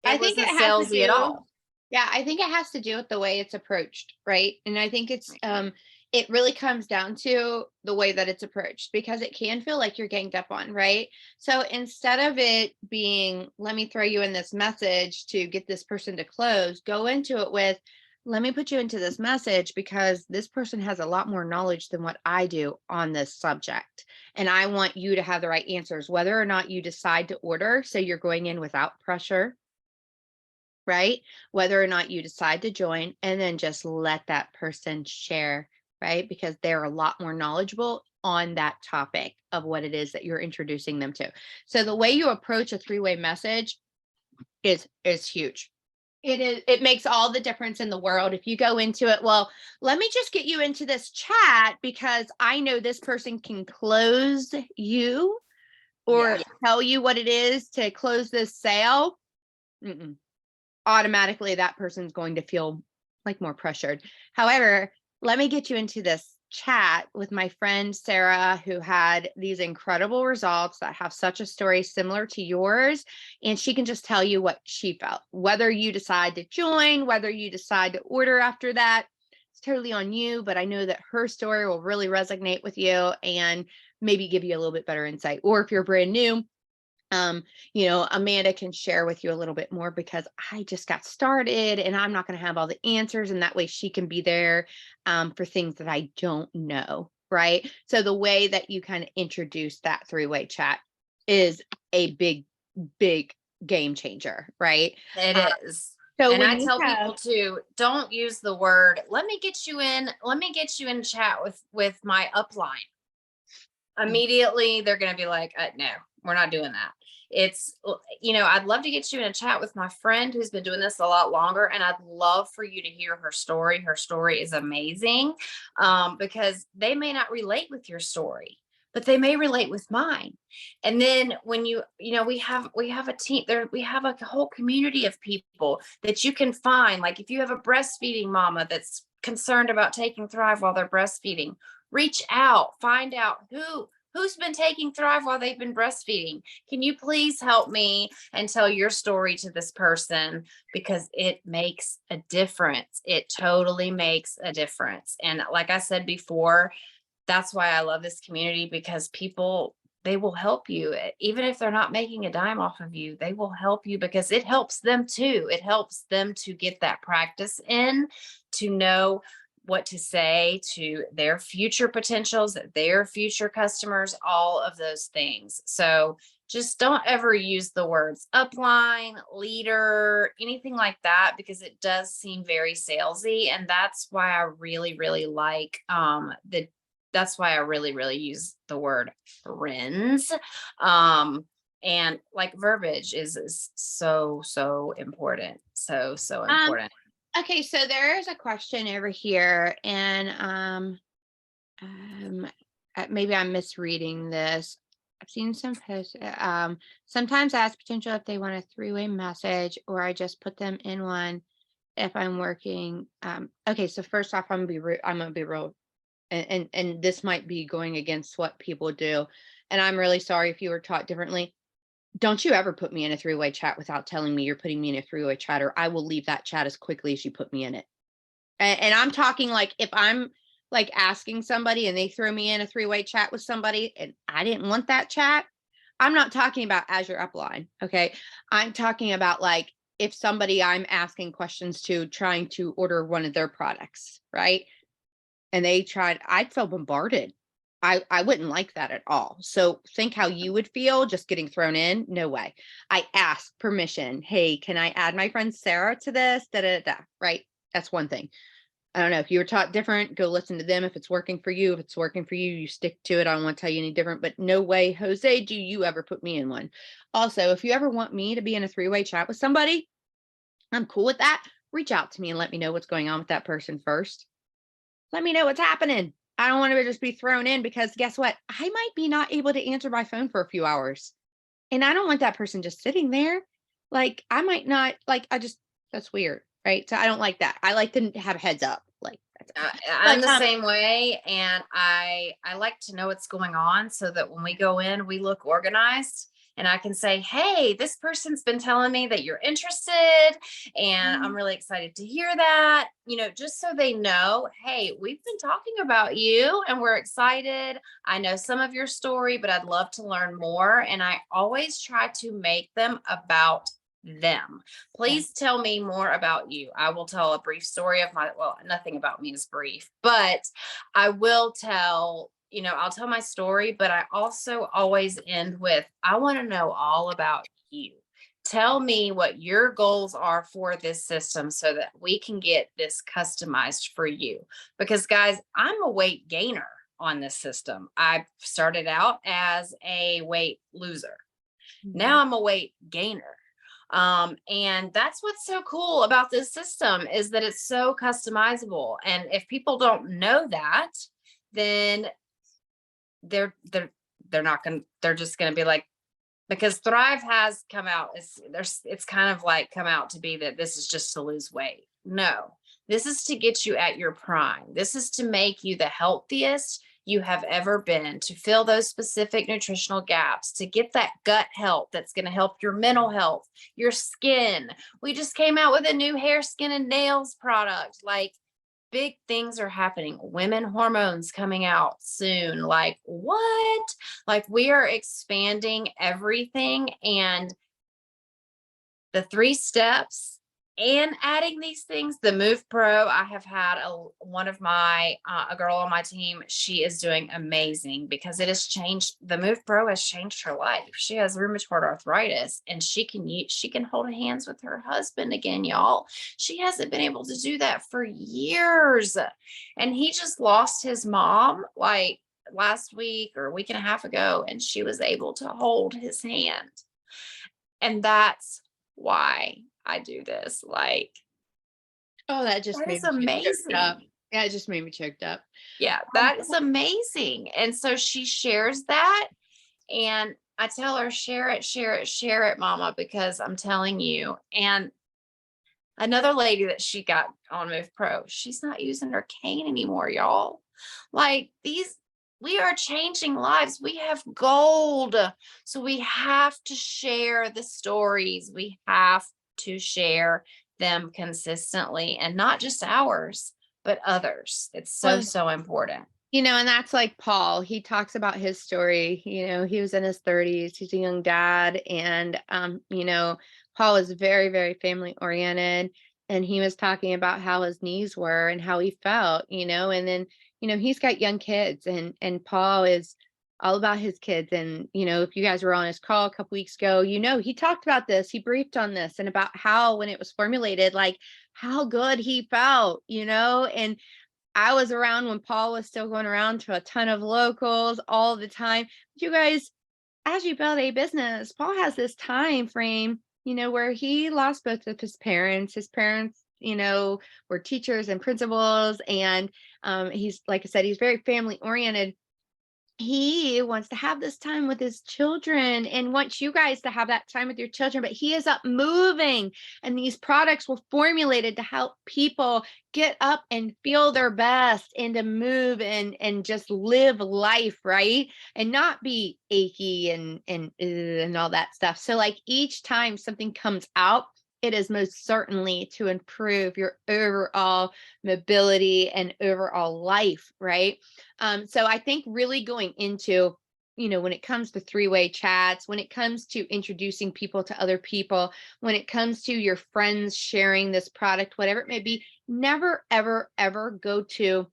I it think wasn't it has to salesy at do, all. yeah, I think it has to do with the way it's approached, right? And I think it really comes down to the way that it's approached because it can feel like you're ganged up on, right? So instead of it being, let me throw you in this message to get this person to close, go into it with, let me put you into this message because this person has a lot more knowledge than what I do on this subject. And I want you to have the right answers, whether or not you decide to order. So you're going in without pressure, right? Whether or not you decide to join, and then just let that person share, right? Because they're a lot more knowledgeable on that topic of what it is that you're introducing them to. So the way you approach a three-way message is huge. It makes all the difference in the world if you go into it, well, let me just get you into this chat because I know this person can close you or Yeah. tell you what it is to close this sale. Mm-mm. Automatically that person's going to feel like more pressured. However, let me get you into this chat with my friend Sarah, who had these incredible results that have such a story similar to yours. And she can just tell you what she felt, whether you decide to join, whether you decide to order after that. It's totally on you, but I know that her story will really resonate with you and maybe give you a little bit better insight. Or if you're brand new, Amanda can share with you a little bit more because I just got started and I'm not going to have all the answers. And that way she can be there for things that I don't know. Right. So the way that you kind of introduce that three-way chat is a big, big game changer. Right. It is. So And when I you tell have, people too, don't use the word, let me get you in chat with my upline. Immediately they're going to be like, no, we're not doing that. It's, I'd love to get you in a chat with my friend who's been doing this a lot longer. And I'd love for you to hear her story. Her story is amazing, because they may not relate with your story, but they may relate with mine. And then when we have a team there, we have a whole community of people that you can find. Like if you have a breastfeeding mama that's concerned about taking Thrive while they're breastfeeding, reach out, find out who's been taking Thrive while they've been breastfeeding. Can you please help me and tell your story to this person? Because it makes a difference. It totally makes a difference. And like I said before, that's why I love this community, because people, they will help you. Even if they're not making a dime off of you, they will help you because it helps them too. It helps them to get that practice in, to know what to say to their future potentials, their future customers, all of those things. So just don't ever use the words upline, leader, anything like that, because it does seem very salesy. And that's why I really, really like that's why I really, really use the word friends. And like verbiage is so, so important. So, so important. okay, so there is a question over here and maybe I'm misreading this. I've seen some posts. Sometimes I ask potential if they want a three-way message, or I just put them in one if I'm working. Okay, so first off, I'm gonna be real, and this might be going against what people do, and I'm really sorry if you were taught differently. Don't you ever put me in a three-way chat without telling me you're putting me in a three-way chat, or I will leave that chat as quickly as you put me in it. And I'm talking like if I'm like asking somebody and they throw me in a three-way chat with somebody and I didn't want that chat, I'm not talking about as your upline. Okay. I'm talking about like if somebody I'm asking questions to trying to order one of their products, right? And I'd feel bombarded. I wouldn't like that at all. So think how you would feel just getting thrown in. No way. I ask permission. Hey, can I add my friend Sarah to this? Da, da, da, right? That's one thing. I don't know if you were taught different, go listen to them. If it's working for you, if it's working for you, you stick to it. I don't want to tell you any different, but no way, Jose, do you ever put me in one. Also, if you ever want me to be in a three-way chat with somebody, I'm cool with that. Reach out to me and let me know what's going on with that person first. Let me know what's happening. I don't want to just be thrown in because guess what? I might be not able to answer my phone for a few hours. And I don't want that person just sitting there. Like I might not that's weird. Right. So I don't like that. I like to have a heads up. Like that's I'm but the same way, and I like to know what's going on so that when we go in, we look organized, and I can say, "Hey, this person's been telling me that you're interested, and I'm really excited to hear that." Just so they know, "Hey, we've been talking about you, and we're excited. I know some of your story, but I'd love to learn more." And I always try to make them about them. Please tell me more about you. I will tell a brief story of nothing about me is brief, but I will I'll tell my story, but I also always end with, I want to know all about you. Tell me what your goals are for this system so that we can get this customized for you. Because guys, I'm a weight gainer on this system. I started out as a weight loser. Now I'm a weight gainer. And that's what's so cool about this system, is that it's so customizable. And if people don't know that, then they're just going to be like, because Thrive has come out, it's kind of like come out to be that this is just to lose weight. No, This is to get you at your prime. This is to make you the healthiest you have ever been, to fill those specific nutritional gaps, to get that gut health that's going to help your mental health, your skin. We just came out with a new hair, skin, and nails product. Like, big things are happening. Women hormones coming out soon. Like, what? Like, we are expanding everything. And the 3 steps and adding these things, the Move Pro, I have had one of my, a girl on my team, she is doing amazing because it has changed. The Move Pro has changed her life. She has rheumatoid arthritis and she can hold hands with her husband again, y'all. She hasn't been able to do that for years. And he just lost his mom like last week or a week and a half ago, and she was able to hold his hand. And that's why I do this. Like, Oh, that just that made is me choked up. amazing. Yeah, it just made me choked up. Yeah, that is amazing. And so she shares that. And I tell her, share it, share it, share it, mama, because I'm telling you. And another lady that she got on Move Pro, she's not using her cane anymore, y'all. Like, we are changing lives. We have gold. So we have to share the stories. We have to share them consistently, and not just ours, but others. It's so, Well, so important. and that's like Paul. He talks about his story. He was in his 30s. He's a young dad. And, Paul was very, very family oriented. And he was talking about how his knees were and how he felt, and then, he's got young kids, and Paul is all about his kids. And, if you guys were on his call a couple weeks ago, he talked about this, he briefed on this and about how, when it was formulated, like how good he felt, and I was around when Paul was still going around to a ton of locals all the time. But you guys, as you build a business, Paul has this time frame, where he lost both of his parents. His parents, were teachers and principals. And he's, like I said, he's very family oriented. He wants to have this time with his children and wants you guys to have that time with your children, but he is up moving, and these products were formulated to help people get up and feel their best and to move and just live life, right? And not be achy and all that stuff. So like each time something comes out, it is most certainly to improve your overall mobility and overall life, right? So I think really going into, when it comes to 3-way chats, when it comes to introducing people to other people, when it comes to your friends sharing this product, whatever it may be, never, ever, ever go to,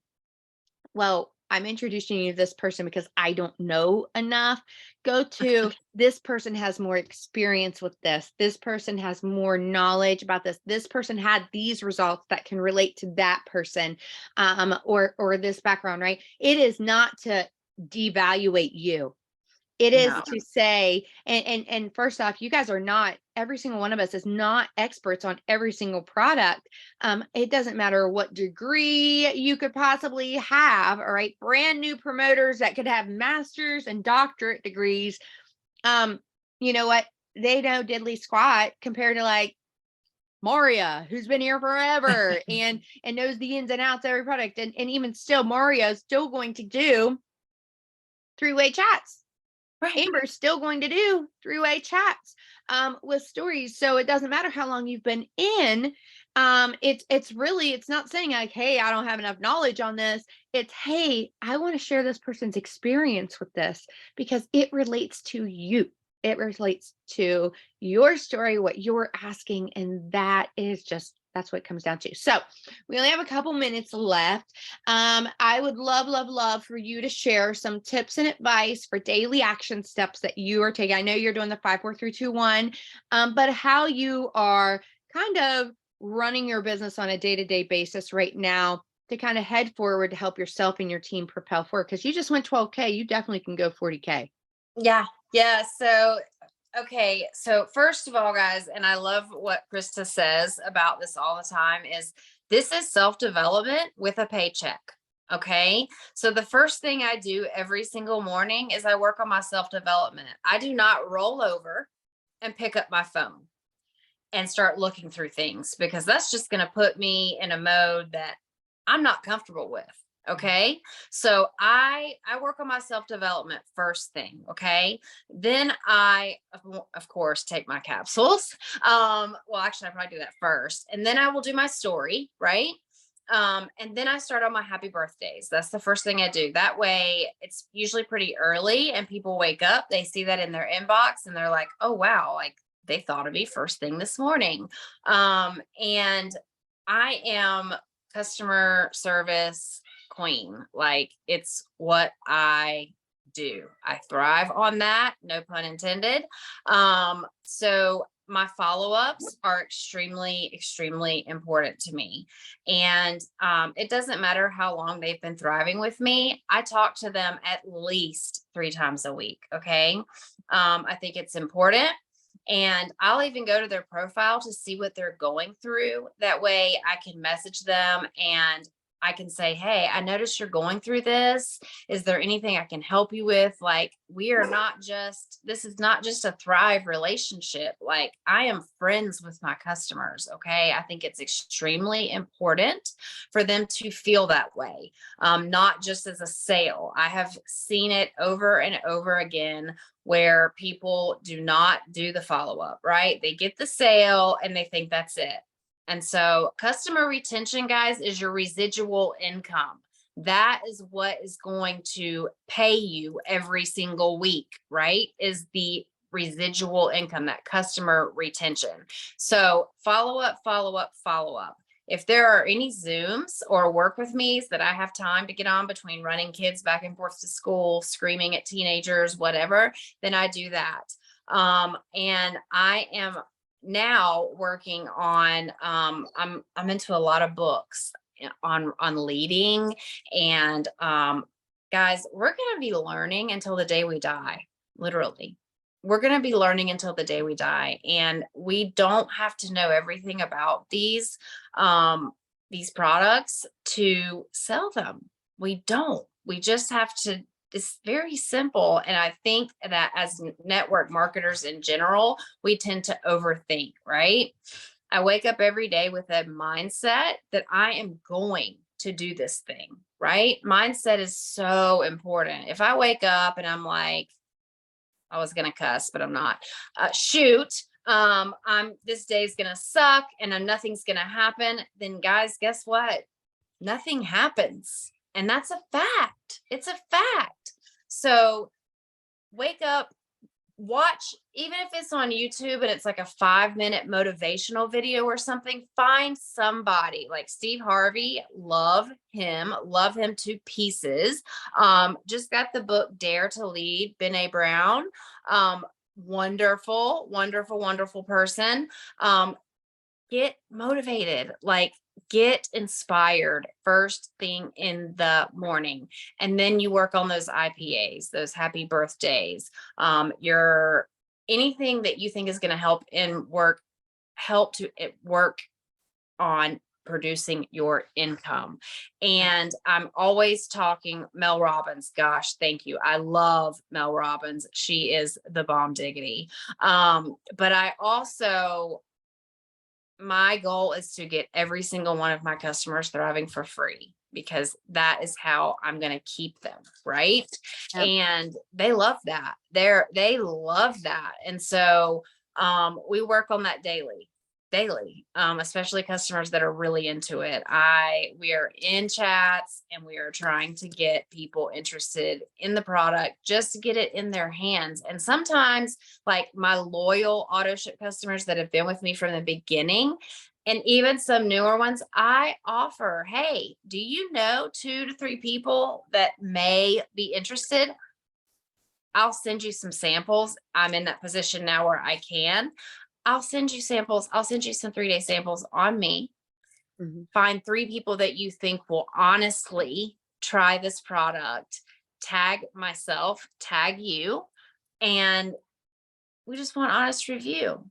well, I'm introducing you to this person because I don't know enough. Go to, this person has more experience with this. This person has more knowledge about this. This person had these results that can relate to that person, or this background, right? It is not to devaluate you. It is No, to say, and first off, you guys are not, every single one of us is not experts on every single product. It doesn't matter what degree you could possibly have, all right? Brand new promoters that could have master's and doctorate degrees. You know what? They know diddly squat compared to like Maria, who's been here forever and knows the ins and outs of every product. And even still, Maria's still going to do 3-way chats. right. Amber's still going to do 3-way chats with stories. So it doesn't matter how long you've been in. It's really, it's not saying like, hey, I don't have enough knowledge on this. It's, hey, I want to share this person's experience with this because it relates to you. It relates to your story, what you're asking. And that is just, that's what it comes down to. So we only have a couple minutes left. I would love, love, love for you to share some tips and advice for daily action steps that you are taking. I know you're doing the 5, 4, 3, 2, 1, but how you are kind of running your business on a day-to-day basis right now to kind of head forward to help yourself and your team propel forward. Because you just went 12K, you definitely can go 40K. Yeah. Yeah. So, okay. So first of all, guys, and I love what Krista says about this all the time, is this is self-development with a paycheck. Okay. So the first thing I do every single morning is I work on my self-development. I do not roll over and pick up my phone. and start looking through things, because that's just going to put me in a mode that I'm not comfortable with. Okay. So I work on my self-development first thing. Okay. Then I, of course, take my capsules. Well, actually I probably do that first, and then I will do my story. Right. And then I start on my happy birthdays. That's the first thing I do. That way it's usually pretty early and people wake up, they see that in their inbox and they're like, oh wow, like they thought of me first thing this morning. And I am customer service queen. Like, it's what I do. I thrive on that, no pun intended. So my follow-ups are extremely, extremely important to me. And it doesn't matter how long they've been thriving with me. I talk to them at least 3 times a week. Okay. I think it's important. And I'll even go to their profile to see what they're going through. That way I can message them and I can say, hey, I noticed you're going through this. Is there anything I can help you with? Like, we are not just, this is not just a Thrive relationship. Like, I am friends with my customers. Okay. I think it's extremely important for them to feel that way, not just as a sale. I have seen it over and over again where people do not do the follow up, right? They get the sale and they think that's it. And so customer retention, guys, is your residual income. That is what is going to pay you every single week, right? Is the residual income, that customer retention. So follow up, follow up, follow up. If there are any Zooms or work with me's that I have time to get on between running kids back and forth to school, screaming at teenagers, whatever, then I do that. And I am now working on, I'm into a lot of books on leading, and guys, we're going to be learning until the day we die. Literally, we're going to be learning until the day we die, and we don't have to know everything about these products to sell them. We don't. We just have to. It's very simple. And I think that as network marketers in general, we tend to overthink, right? I wake up every day with a mindset that I am going to do this thing, right? Mindset is so important. If I wake up and I'm like, I was going to cuss, but I'm not, this day's going to suck and nothing's going to happen, then guys, guess what? Nothing happens. And that's a fact. It's a fact. So wake up, watch, even if it's on YouTube and it's like a 5-minute motivational video or something, find somebody like Steve Harvey. Love him to pieces. Just got the book Dare to Lead, Brené Brown. Wonderful, wonderful, wonderful person. Get motivated, like get inspired first thing in the morning. And then you work on those IPAs, those happy birthdays, your anything that you think is going to help work on producing your income. And I'm always talking Mel Robbins. Gosh, thank you. I love Mel Robbins. She is the bomb diggity. But I also, my goal is to get every single one of my customers thriving for free, because that is how I'm going to keep them. Right. Yep. And they love that. They love that. And so, we work on that daily, especially customers that are really into it. We are in chats and we are trying to get people interested in the product just to get it in their hands. And sometimes, like my loyal auto ship customers that have been with me from the beginning, and even some newer ones, I offer, hey, do you know 2 to 3 people that may be interested? I'll send you some samples. I'm in that position now where I can. I'll send you samples. I'll send you some 3-day samples on me. Mm-hmm. Find 3 people that you think will honestly try this product, tag myself, tag you, and we just want honest review.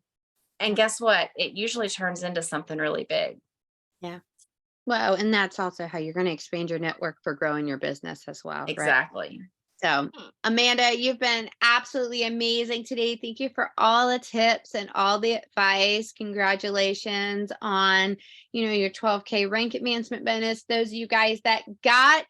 And guess what? It usually turns into something really big. Yeah. Well, and that's also how you're going to expand your network for growing your business as well. Exactly. Right? So, Amanda, you've been absolutely amazing today. Thank you for all the tips and all the advice. Congratulations on, your 12K rank advancement bonus. Those of you guys that got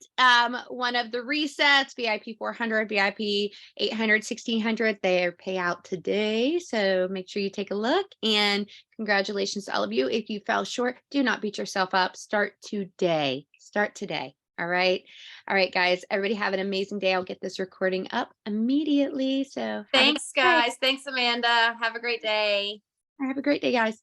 one of the resets, VIP 400, VIP 800, 1600, their payout today. So make sure you take a look, and congratulations to all of you. If you fell short, do not beat yourself up. Start today. Start today. All right. All right, guys. Everybody have an amazing day. I'll get this recording up immediately. So Thanks, guys. Thanks, Amanda. Have a great day. have a great day, guys.